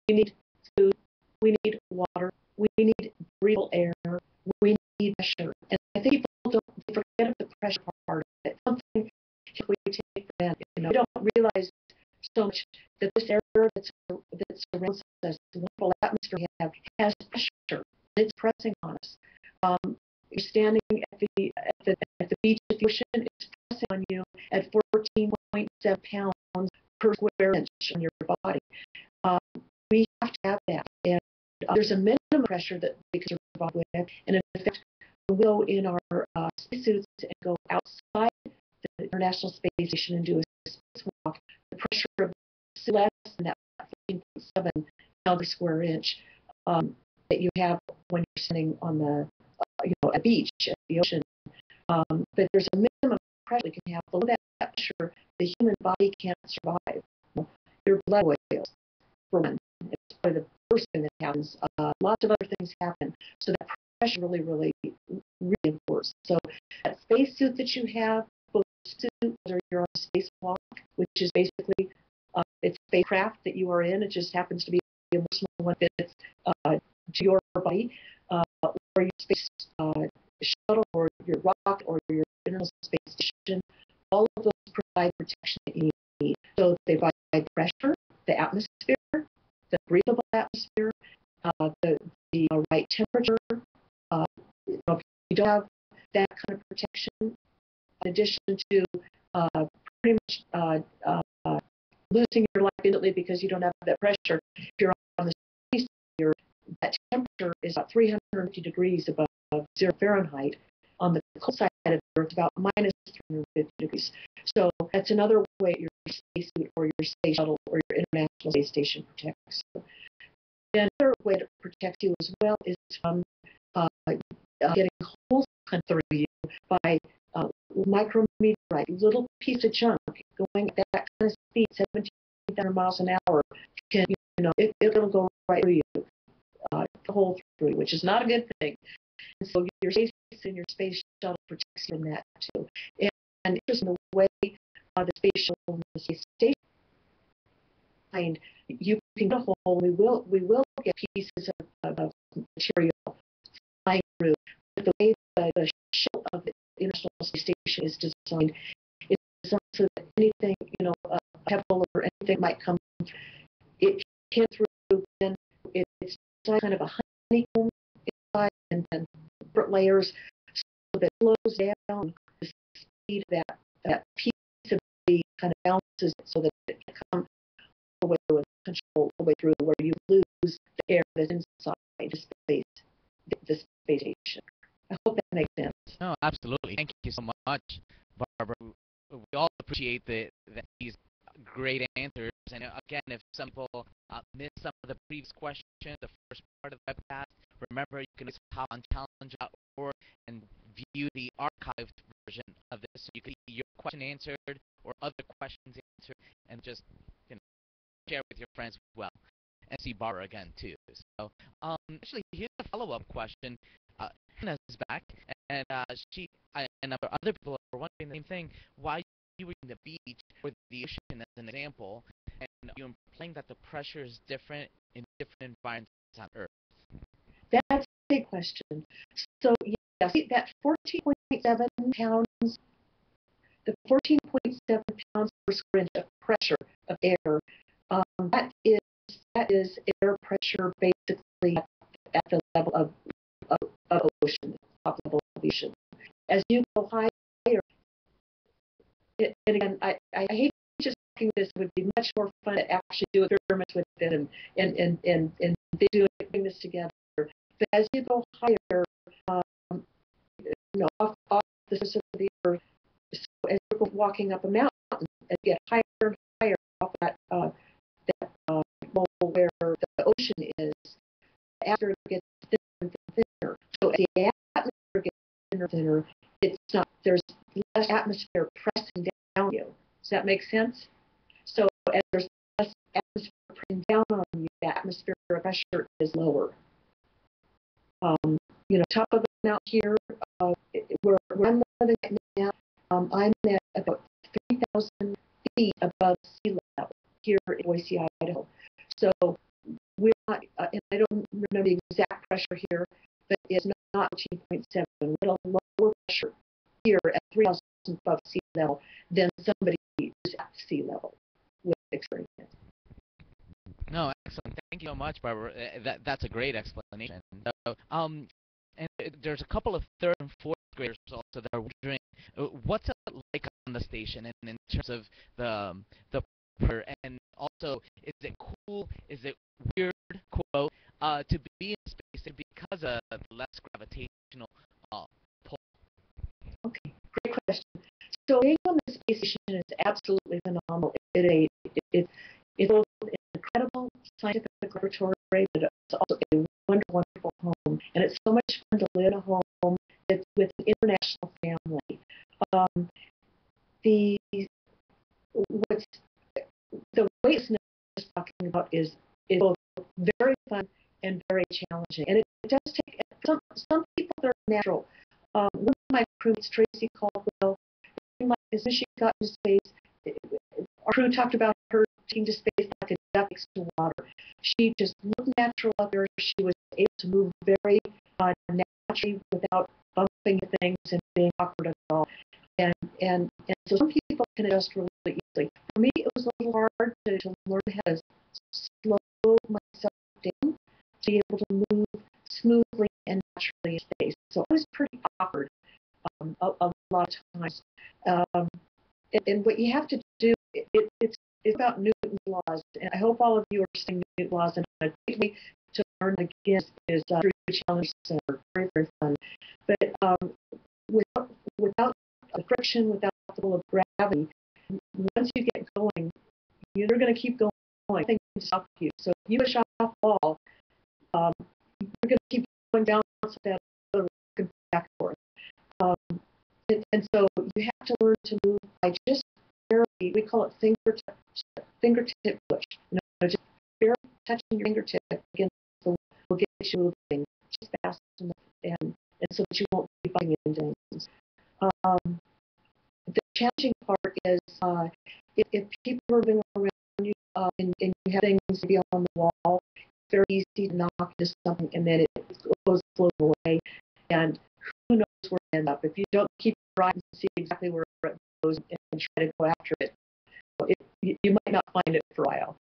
We need food, we need water, we need breathable air, we need pressure. And I think people forget the pressure part of it. Something we take for granted. We don't realize so much that this air that surrounds us, the wonderful atmosphere we have, has pressure. It's pressing on us. You're standing at the beach at the ocean. It's pressing on you at 14.7 pounds per square inch on your body. We have to have that, and there's a minimum pressure that we can survive with, and in fact, we will in our spacesuits and go outside the International Space Station and do a spacewalk. The pressure of less than that 14.7 pounds per square inch that you have when you're sitting on the a beach at the ocean. But there's a minimum pressure we can have. Below that pressure, the human body can't survive. Your blood boils, for one. It's probably the first thing that happens. Lots of other things happen. So that pressure really, really, really important. So that spacesuit that you have, both suit, whether you're on a spacewalk, which is basically it's a spacecraft that you are in. It just happens to be a more small one that fits to your body, or your space shuttle, or your rocket, or your International Space Station. All of those provide protection that you need. So they provide pressure, the atmosphere, the breathable atmosphere, the right temperature. If you don't have that kind of protection, in addition to pretty much losing your life instantly because you don't have that pressure, if you're on the space, that temperature is about 350 degrees above 0 Fahrenheit. On the cold side of the Earth, about minus 350 degrees. So that's another way your spacesuit or your space shuttle or your International Space Station protects you. Another way to protect you as well is from getting holes cut through you by micrometeorite, little piece of junk going at that kind of speed, 17,000 miles an hour. It'll go right through you, the hole through you, which is not a good thing. And so your space and your space shuttle protects you from that too. And just in the way the space shuttle and the space station, and you can get a hole. We will get pieces of material flying through. But the way the shell of the International Space Station is designed, it's designed so that anything, a pebble or anything might come, it can through. And it's designed kind of a honeycomb inside, and then different layers, so that it slows down the speed of that piece of the kind of bounces it so that it can come all the way with control all the way through, where you lose the air that's inside the space station. I hope that make sense. No, absolutely. Thank you so much, Barbara. We all appreciate these great answers. And again, if some people missed some of the previous questions, the first part of the webcast, remember you can always hop on challenge.org and view the archived version of this. So you can see your question answered or other questions answered, and just share with your friends as well, and see Barbara again too. So actually, here's a follow-up question. Hannah's back, and and other people are wondering the same thing. Why you were in the beach or the ocean as an example, and you're implying that the pressure is different in different environments on Earth. That's a big question. So yeah, see that 14.7 pounds, the 14.7 pounds per square inch of pressure of air. That is air pressure basically at the level of ocean, top level of the ocean. As you go higher, and again, I hate just talking this. It would be much more fun to actually do experiments with it and doing this together. But as you go higher, off the surface of the earth, so as you're walking up a mountain, as you get higher and higher off that bowl where the ocean is, the atmosphere gets thinner and thinner. So as the atmosphere gets thinner and thinner, there's less atmosphere pressing down you. Does that make sense? So as there's less atmosphere pressing down on you, the atmospheric pressure is lower. Top of the mountain here, where I'm living right now, I'm at about 3,000 feet above sea level here in Boise, Idaho. So we're not, and I don't remember the exact pressure here, but it's not 14.7. We're at a lower pressure here at 3,000 above sea level than somebody who's at sea level with experience. No, excellent. Thank you so much, Barbara. That's a great explanation. So, and there's a couple of third and fourth graders also that are wondering what's it like on the station, and in terms of the pressure, and also is it cool? Is it weird, quote, to be in space because of less gravitational pull? Okay, great question. So being on the space station is absolutely phenomenal. It's both an incredible scientific laboratory, but it's also a wonderful home. And it's so much fun to live in a home that's with an international family. The weightlessness I was talking about is both very fun and very challenging. And it does take some people that are natural. One of my crewmates, Tracy Caldwell, as soon as she got into space, our crew talked about her taking to space like a duck takes to water. She just looked natural up there. She was able to move very naturally without bumping things and being awkward at all. And so some people can adjust really easily. For me, it was a little hard to learn how to slow myself down to be able to move smoothly and naturally in space. So it was pretty awkward a lot of times. And what you have to do, it's about Newton's laws. And I hope all of you are studying Newton's laws. And a great way to learn again is through Challenge Center. Very, very fun. But without the friction, without the pull of gravity, once you get going, you're going to keep going. Nothing can stop you. So if you push off the wall, you're going to keep going down that other rock and back and forth. And so you have to learn to move by just barely, we call it fingertip push. Just barely touching your fingertip against the wall will get you moving just fast enough, and so that you won't be bumping into things. The challenging part is if people are moving around you and you have things maybe on the wall, it's very easy to knock into something and then it goes float away, and who knows where it ends up. If you don't keep your eye and see exactly where it goes and try to go after it, you might not find it for a while.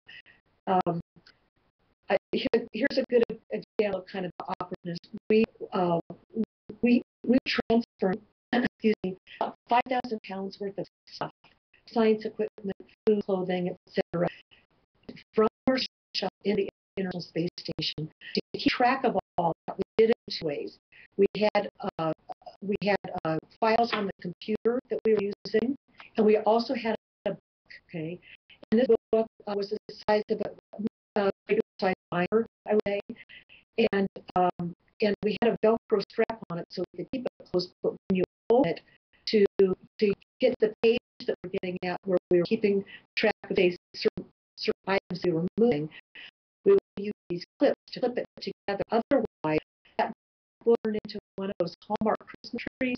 Here's a good example of kind of awkwardness. We transferred, 5,000 pounds worth of stuff, science equipment, food, clothing, etc., from our shop in the International Space Station. To keep track of all that, we did it in two ways. We had we had files on the computer that we were using, and we also had a book, okay? And this book was the size of a regular size binder, I would say, and we had a Velcro strap on it so we could keep it closed, but when you open it to get the page that we're getting at, where we were keeping track of certain items we were moving, we would use these clips to clip it together. Otherwise, that would turn into one of those Hallmark Christmas trees.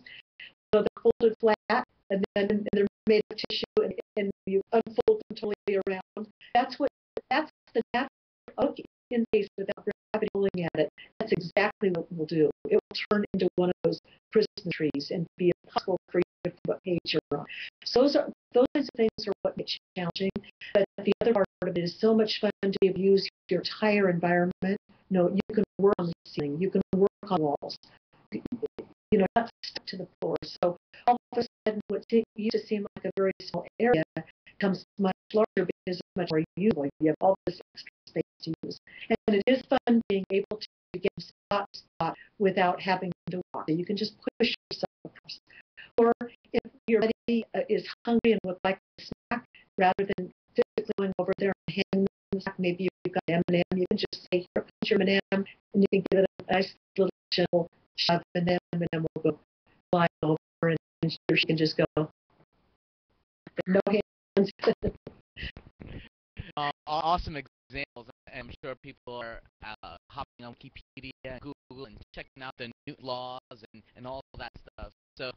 So they're folded flat, and they're made of tissue, and you unfold them totally around. That's the natural look in space without gravity pulling at it. That's exactly what we'll do. It will turn into one of those Christmas trees and be impossible for you to what page you're on. So those kinds of things are what makes it challenging. But the other part of it is so much fun to be able to use your entire environment. You can work on the ceiling, you can work on walls. Not stuck to the floor. So all of a sudden, what used to seem like a very small area becomes much larger because it's much more usable. You have all this extra space to use. And it is fun being able to get from spot to spot without having to walk. You can just push yourself across. Or if your buddy is hungry and would like a snack, rather than physically going over there and handing them the snack, maybe you've got M&M, you can just say, here, punch your M&M, and you can give it a nice little gentle shove, and then M&M will go flying over, and he or she can just go, no hands. Awesome examples. I'm sure people are hopping on Wikipedia and Google and checking out the new laws and all that stuff. So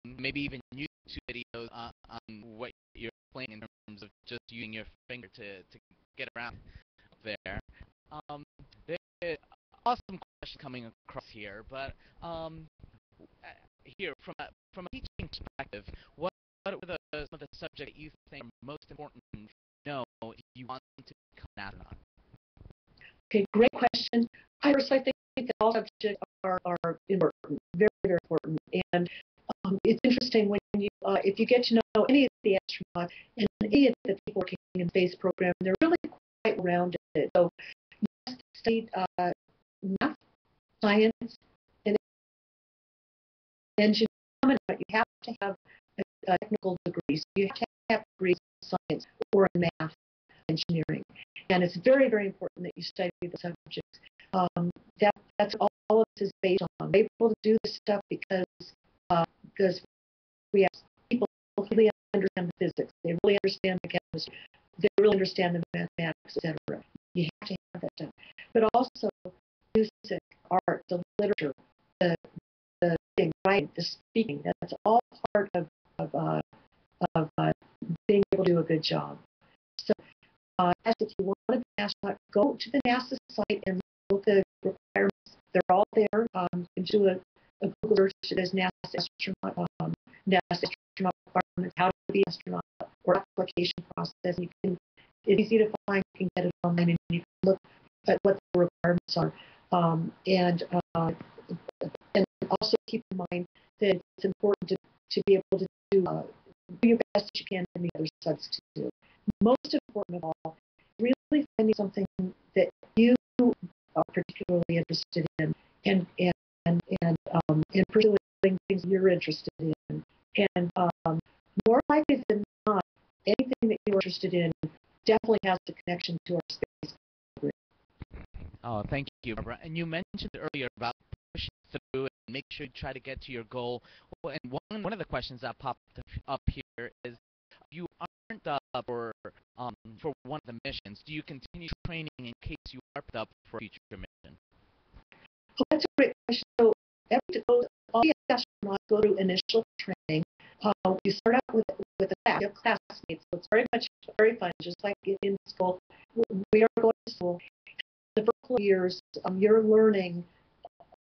maybe even YouTube videos on what you're playing in terms of just using your finger to get around there. There's awesome question coming across here, but here from a teaching perspective, what are some of the subjects that you think are most important to know if you want to become an astronaut? Okay, great question. I personally think that all subjects are important, very, very important. And it's interesting when if you get to know any of the astronauts and any of the people working in the space program, they're really quite rounded. So you studied math, science, and engineering, but you have to have a technical degree. So you have to have degrees in science or in math, engineering. And it's very, very important that you study the subjects. That's all of this is based on. We're able to do this stuff because we have people who really understand the physics. They really understand the chemistry. They really understand the mathematics, etc. You have to have that stuff. But also music, art, the literature, the writing, the speaking. That's all part of being able to do a good job. So, if you want to be an astronaut, go to the NASA site and look at the requirements. They're all there. You can do a Google search that is NASA astronaut, requirements, how to be an astronaut, or application process. It's easy to find. You can get it online, and you can look at what the requirements are. And also keep in mind that it's important to be able to do your best that you can in the other subjects to do. Most important of all, really finding something that you are particularly interested in, and pursuing things you're interested in. And more likely than not, anything that you're interested in definitely has a connection to our space program. Oh, thank you, Barbara. And you mentioned earlier about pushing through and make sure you try to get to your goal. Well, and one of the questions that popped up here is, you aren't up for one of the missions. Do you continue training in case you aren't up for a future mission? Oh, that's a great question. So all the astronauts go through initial training. You start out with a class. You have classmates, so it's very fun, just like in school. We are going to school. The first couple of years, you're learning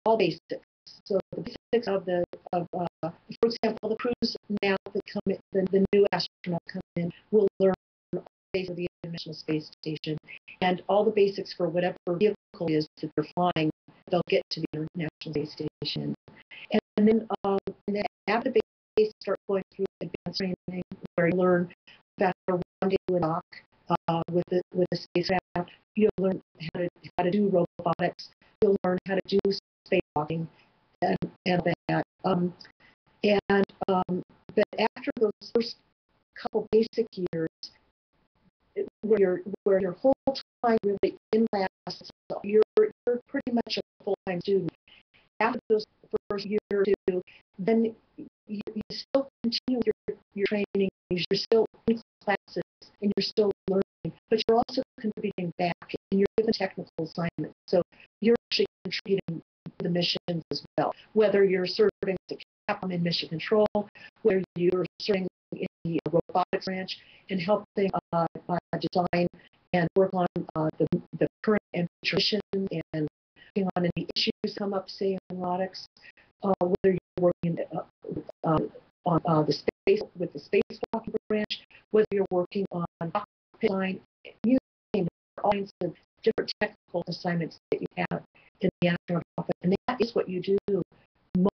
all basics. So the basics for example, the crews now that come in, the new astronauts come in, will learn all the basics of the International Space Station, and all the basics for whatever vehicle it is that they're flying. They'll get to the International Space Station, and then after the base, start going through advanced training, where you learn about how to rendezvous and dock with the spacecraft. You'll learn how to do robotics. You'll learn how to do spacewalking and that. And but after those first couple basic years, where your whole time really in class, you're pretty much a full-time student. After those first year or two, then you still continue your training. You're still in classes and you're still learning, but you're also contributing back and you're given technical assignments. So you're actually contributing to the missions as well. Whether you're serving as a captain in mission control, whether you're serving in the robotics branch and helping design and work on the current and future missions and working on any issues come up, say, in robotics, whether you're working on the space with the spacewalking branch, whether you're working on cockpit design, you name it, all kinds of different technical assignments that you have in the astronaut office, and that is what you do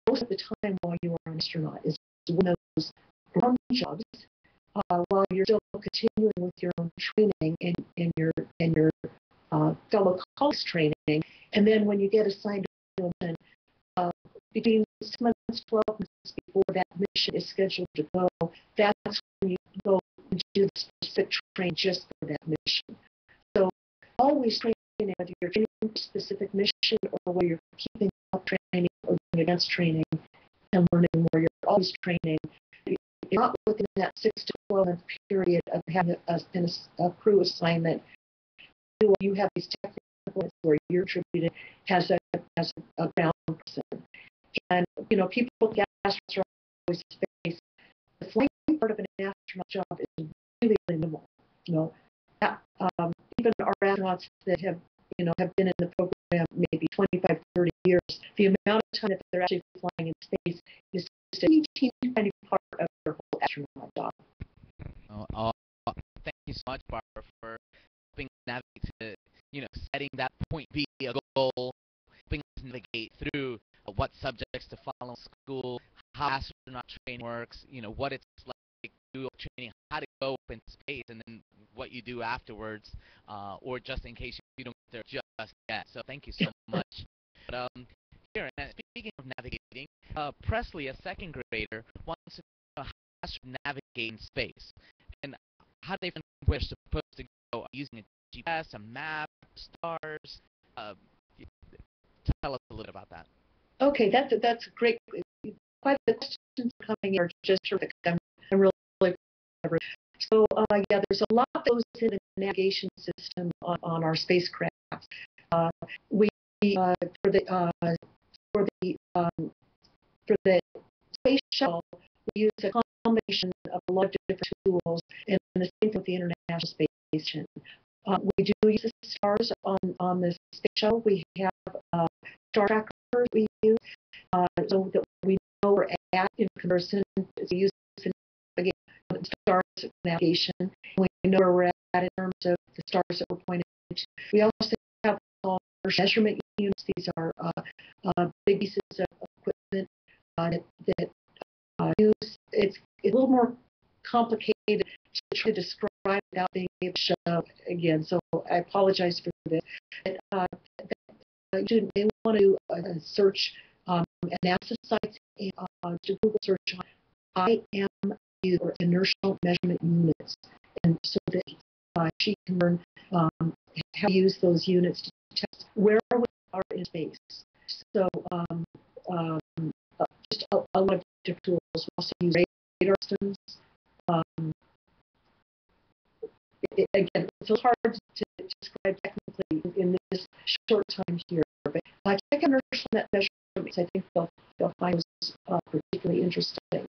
most of the time while you are an astronaut. Is one of those ground jobs while you're still continuing with your own training and your fellow colleagues' training, and then when you get assigned to a mission, between 6 months, 12 months before that mission is scheduled to go, that's when you go and do the specific training just for that mission. So always training, whether you're training for a specific mission or whether you're keeping up training or doing advanced training and learning more, you're always training. You're not within that 6 to 12 month period of having a crew assignment. You have these technical where you're contributing as a ground person. And, people get astronauts always face the flying part of an astronaut job is really, really minimal. Even our astronauts that have been in the program maybe 25, 30 years, the amount of time that they're actually flying in space is just a teeny tiny part of their whole astronaut job. Thank you so much, Barbara, for helping navigate to, setting that point B a goal, helping us navigate through what subjects to follow in school, how astronaut training works, what it's like to do training, how to go up in space, and then what you do afterwards, or just in case you don't get there just yet. So thank you so much. But here, speaking of navigating, Presley, a second grader, wants to know how to navigate in space, and how they find where they're supposed to go using a GPS, a map, stars. Tell us a little bit about that. Okay, that's great. Quite the questions coming in are just terrific. I'm really so there's a lot that goes in the navigation system on our spacecraft. We for the space shuttle, we use a combination of a lot of different tools, and the same thing with the International Space Station. We do use the stars on the space shuttle. We have star trackers we use so that we know where we're at in comparison. We use stars navigation. We know where we're at in terms of the stars that we're pointing to. We also have measurement units. These are big pieces of equipment that use. It's a little more complicated to try to describe without being able to show again. So I apologize for this. You may want to search at NASA sites to Google search on IMU or inertial measurement units, and so that she can learn how to use those units to test where we are in space. So just a lot of different tools. We also use radar systems. Again, it's a little hard to describe technically in this short time here, but check inertial measurements. I think they'll find those particularly interesting.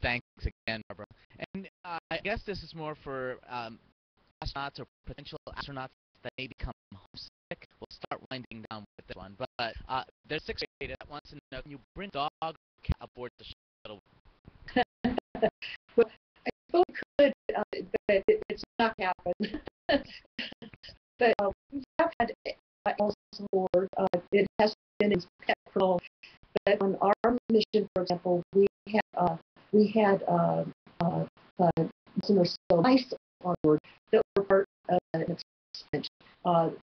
Thanks again, Barbara. And I guess this is more for astronauts or potential astronauts that may become homesick. We'll start winding down with this one. But there's a sixth grader that wants to know, can you bring dog or cat aboard the shuttle? Well, I suppose it could, but it's not happened. But we have had animals aboard. It has been in pet control. But on our mission, for example, we had some mice on board that were part of an experiment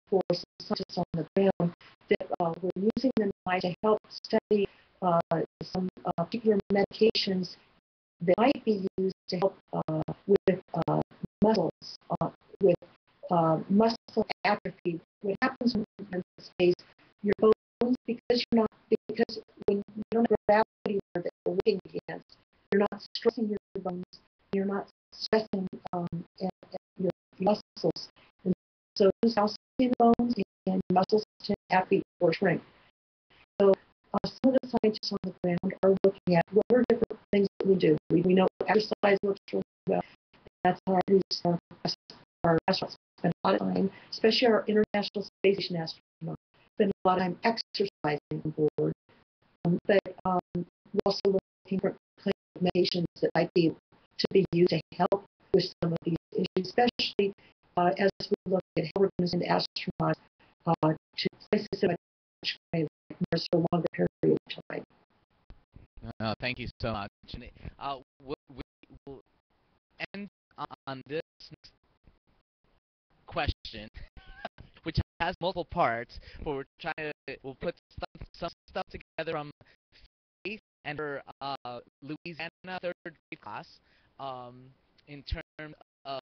for some scientists on the ground that were using the mice to help study uh, some particular medications that might be used to help with muscles, with muscle atrophy. What happens when you're in space, your bones, because when you don't have gravity where the weighting begins, you're not stressing your bones, you're not stressing and your muscles. And so those calcium bones and muscles tend to atrophy or shrink. So some of the scientists on the ground are looking at what are different things that we do. We know exercise works really well. That's how our astronauts spend a lot of time, especially our International Space Station astronauts, spend a lot of time exercising on board. But we're also looking for medications that might be to be used to help with some of these issues, especially as we look at how we're going to send astronauts to places that are Mars for a longer period of time. Thank you so much. We'll end on this next question, which has multiple parts, but we'll put some stuff together from Faith and her Louisiana third grade class in terms of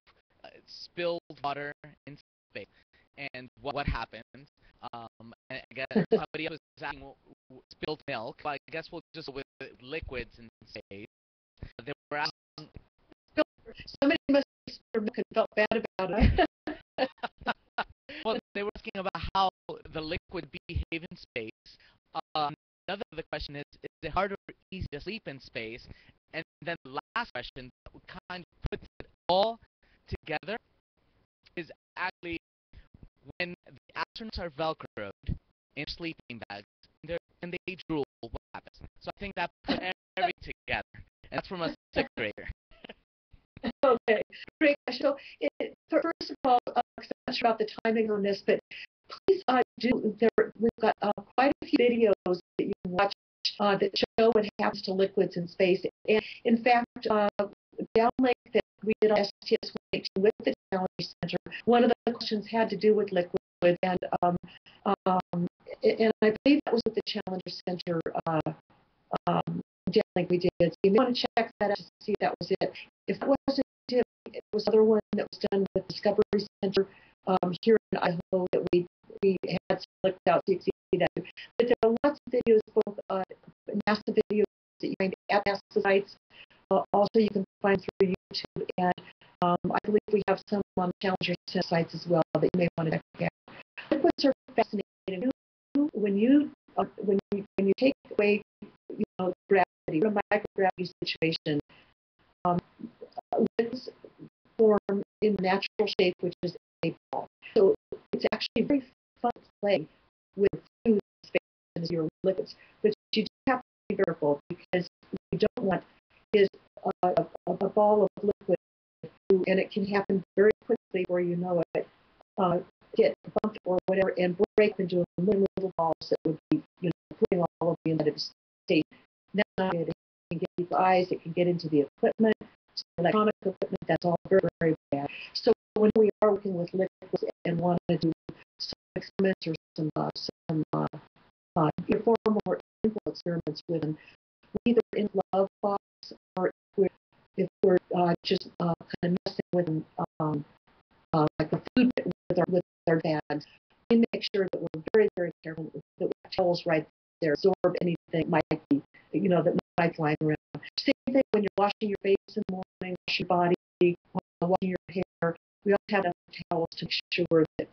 spilled water in space and what happened. And I guess somebody else was asking spilled milk. But I guess we'll just go with liquids in space. They were asking. Somebody must have felt bad about it. Well, they were asking about how the liquid behave in space. Another the question is it harder or easy to sleep in space? And then the last question that kind of puts it all together is actually when the astronauts are velcroed in sleeping bags and they drool, what happens? So I think that puts everything together. And that's from a sixth grader. Okay, great. So, first of all, I'm not sure about the timing on this, but please we've got quite a few videos that you can watch that show what happens to liquids in space. And in fact, downlink that we did on STS-182 with the Technology Center, one of the questions had to do with liquid, and I believe that was with the Challenger Center downlink we did. So you may want to check that out to see if that was it. If that wasn't it, it was another one that was done with Discovery Center here in Idaho that we had selected out, so you can see that. But there are lots of videos, both NASA videos that you find at NASA sites. Also, you can find through YouTube, and I believe we have some on Challenger Center sites as well that you may want to check out. Liquids are fascinating. When you take away gravity, a microgravity situation, liquids form in natural shape, which is a ball. So it's actually very fun to play with fluid space as your liquids, but you do have to be careful because what you don't want is a ball of liquid, and it can happen very quickly where you know it, get bumped or whatever, and break into a million little balls that would be, putting all of the United States. That's not good. It can get into the eyes, it can get into the equipment, electronic equipment. That's all very, very bad. So when we are working with liquids and want to do some experiments or some informal or simple experiments with them, we either in glove box or if we're just kind of messing with them, like a food with our bags, we make sure that we're very, very careful that we have towels right there, absorb anything that might be, that might fly around. Same thing when you're washing your face in the morning, washing your body, washing your hair. We all have towels to make sure that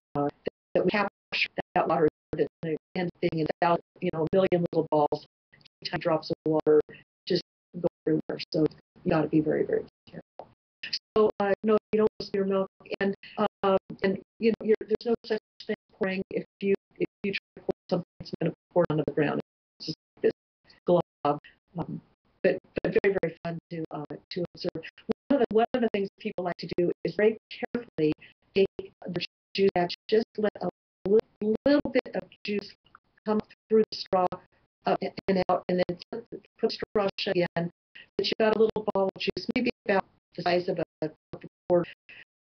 we capture that water that's and being about a million little balls, tiny drops of water just go everywhere. So you got to be very, very careful. So no, you don't spill your milk, and there's no such thing as pouring. If you try to pour something, it's going to pour onto the ground. It's just this glove. But very, very fun to observe. One of the things people like to do is very carefully take the juice out, just let a little bit of juice come through the straw and out, and then put the straw shut again. But you've got a little ball of juice, maybe about the size of a quart.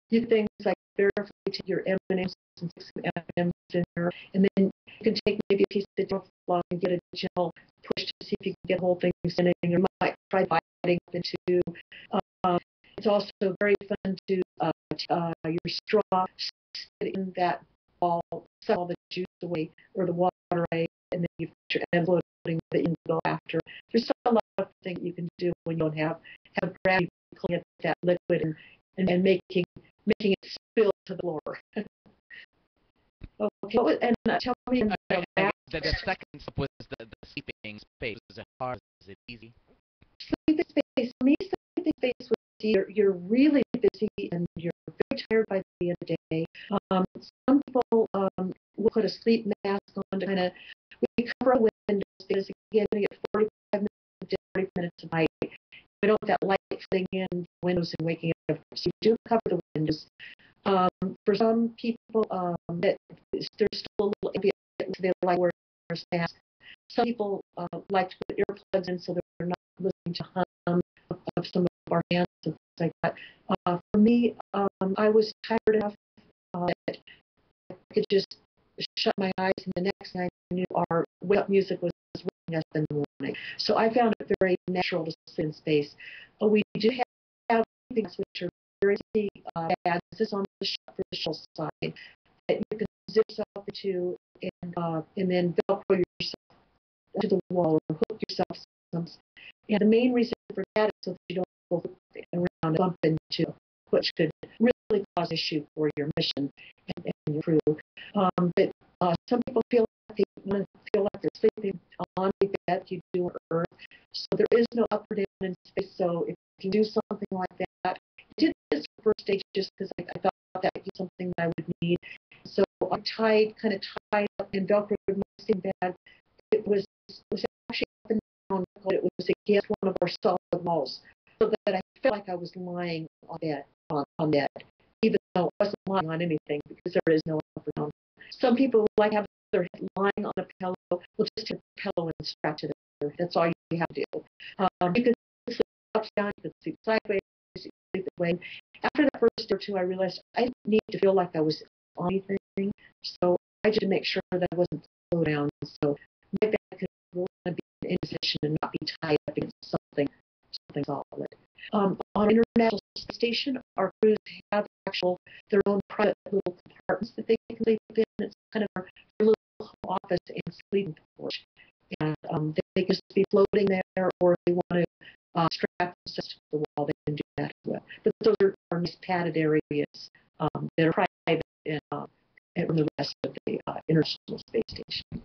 You things like carefully take your M&Ms and stick some M&Ms in there, and then you can take maybe a piece of dental floss and get a gentle push to see if you can get the whole thing spinning. You might try biting up into. Uh, it's also very fun to your straw, sit in that ball, suck all the juice away or the water away, and then you put your end floating that you can go after. There's a lot of things you can do when you don't have gravity pulling at that liquid and making it spill to the floor. Okay, and tell me the second step was the sleeping space. Was it hard? Is it easy? Sleeping space. For me, sleeping space was you're really busy and you're very tired by the end of the day. Some people will put a sleep mask on to kind of we cover our windows because again we get 45 minutes to 40 minutes of light. We don't want that light flooding in the windows and waking up. So you do cover the windows. For some people, that there's still a little ambient, so they like wearing masks. Some people like to put earplugs in so they're not listening to hum of some of our hands and things like that. For me, I was tired enough that I could just shut my eyes, and the next thing I knew, our wake-up music was waking us in the morning. So I found it very natural to sleep in space. We do have things which are very bad. This is on the shuttle side that you can zip yourself into and then velcro yourself to the wall or hook yourself. And the main reason for that is so that you don't go around and bump into, which could really cause issue for your mission and your crew. But some people feel like they're sleeping on the bed you do on Earth. So there is no up or down in space. So if you do something like that, I did this first stage just because I thought that would be something that I would need. So I kind of tied up and velcroed my sleeping bag. It was actually up and down. It was against one of our solid walls, so that I felt like I was lying on that, even though I wasn't lying on anything because there is no up or down. Some people like have their head lying on a pillow. We'll just take a pillow and strap to their head. That's all you have to do. You can sleep down, you can sleep sideways, you can sleep that way. After that first or two, I realized I didn't need to feel like I was on anything, so I just made sure that I wasn't slow down. So my bag could really be in position and not be tied up against something solid. On an international space station, our crews have their own private little compartments that they can sleep in. It's kind of their little office and sleeping porch. And they can just be floating there, or if they want to strap themselves to the wall, they can do that as well. But those are nice padded areas that are private and from the rest of the International Space Station.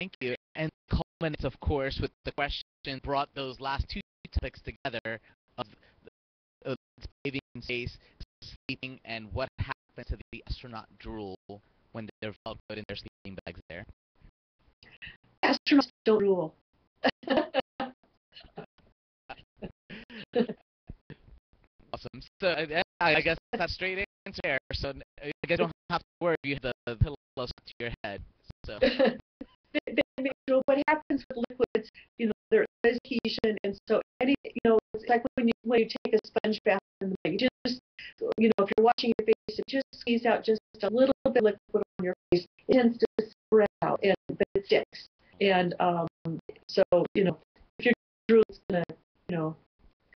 Thank you. And culminates, of course, with the question brought those last two topics together of bathing in space, sleeping, and what happens to the astronaut drool when they're velcroed in their sleeping bags there. Astronauts don't drool. Awesome. So I guess that's a straight answer there. So I guess you don't have to worry if you have the pillow close to your head. So. What happens with liquids, there is cohesion, and so it's like when you take a sponge bath in the night, you just, if you're washing your face, it just squeeze out just a little bit of liquid on your face. It tends to spread out, but it sticks. And so, if your drool is gonna,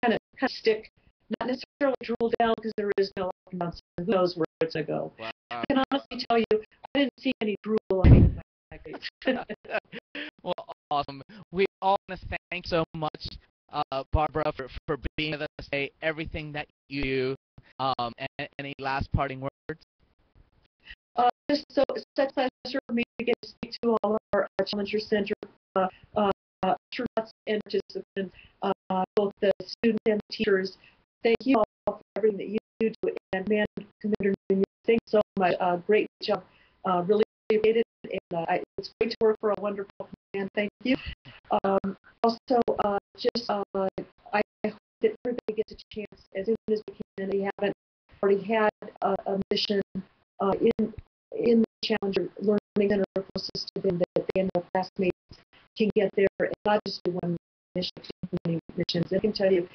kind of stick, not necessarily drool down because there is no up and down, so who knows where it's gonna go. Wow. I can honestly tell you, I didn't see any drool on my face. Well, awesome. We all want to thank so much, Barbara, for being with us today, everything that you do, and any last parting words? Just so it's such a pleasure for me to get to speak to all of our Challenger Center astronauts and participants, both the students and the teachers. Thank you all for everything that you do, and man, Commander, thanks so much. Great job. Really appreciate it, and it's great to work for a wonderful command. Thank you. Also, I hope that everybody gets a chance as soon as we can. We haven't already had a mission in the Challenger Learning Center closest to them that they and their classmates can get there and not just do one mission, but many missions. I can tell you,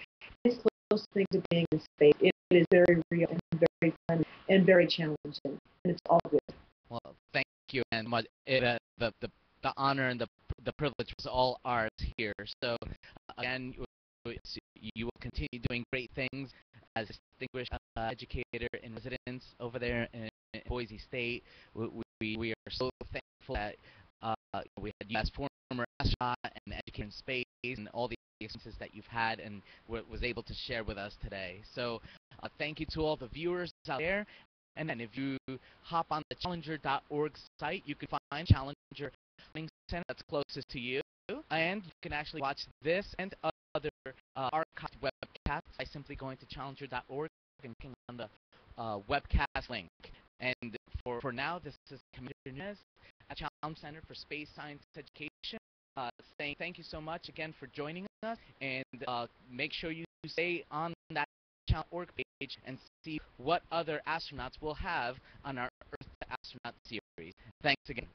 it's close thing to being in space. It is very real and very fun and very challenging, and it's all good. Well, thank you, and the honor and the the privilege was all ours here. So again, you will continue doing great things as a distinguished educator in residence over there in Boise State. We are so thankful that we had you as former astronaut and educator in space and all the experiences that you've had and was able to share with us today. So thank you to all the viewers out there. And then if you hop on the challenger.org site, you can find Challenger Learning Center that's closest to you. And you can actually watch this and other archived webcasts by simply going to challenger.org and clicking on the webcast link. And for now, this is Commander Nunez at Challenge Center for Space Science Education. Saying thank you so much again for joining us, and make sure you stay on that Challenge.org page and see what other astronauts we'll have on our Earth to Astronaut series. Thanks again.